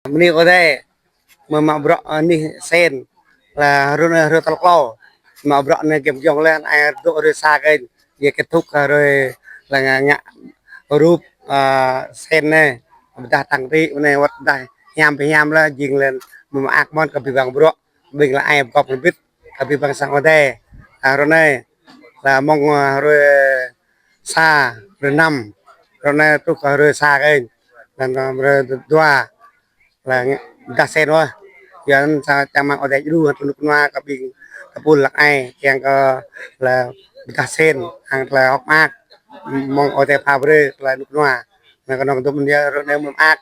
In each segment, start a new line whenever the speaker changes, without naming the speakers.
mình có thể mà bro ni sen là rồi rồi tao lo mà bro này kiểm dòng lên ai độ rồi xa cái về kết thúc rồi là ngạ rúp sen này đã tăng thị này vật đây nhằm là dừng lên mà ác món cái bằng bro mình là ai có biết cái bằng sang ở đây rồi này là mong rồi xa rồi năm rồi này tôi có rồi xa cái là rồi dua là đã sen thôi giờ sa chang mang ở đây dulu untuk nua kabing kapul lak ai yang ke là đã sen hàng là học ác mong ở đây pha bơi là nước nua là cái nông tụi dia rồi đem ác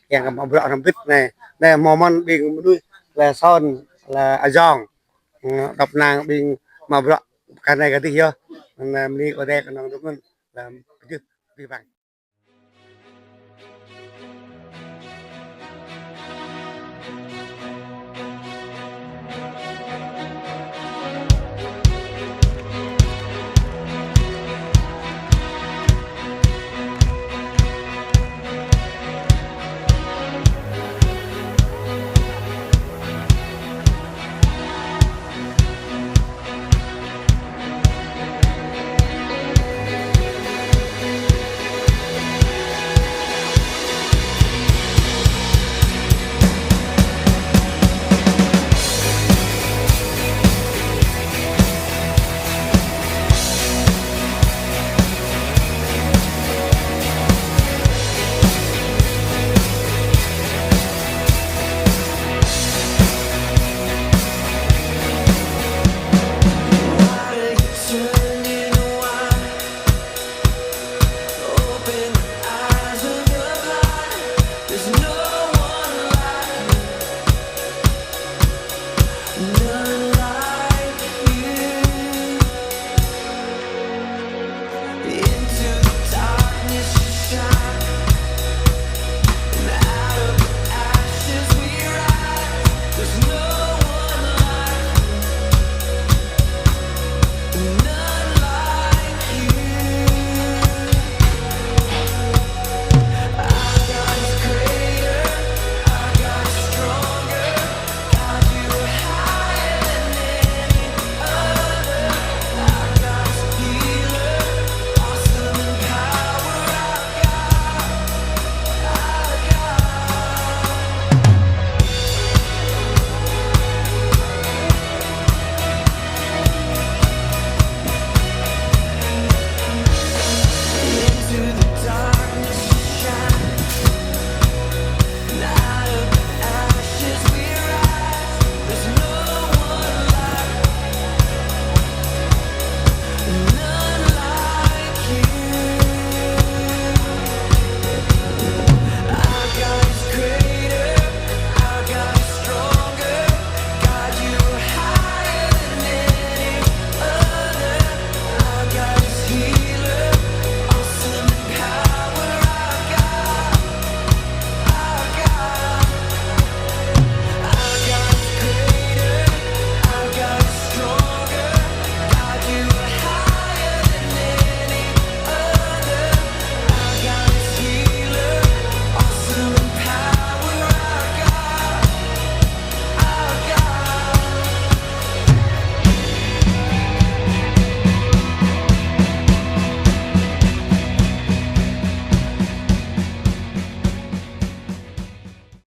yang ke bro rambut này đây momon bing đuôi là son là ajong đập nàng bing mà bro cái này cái gì chưa là mình ở đây cái nông tụi mình là cứ đi bằng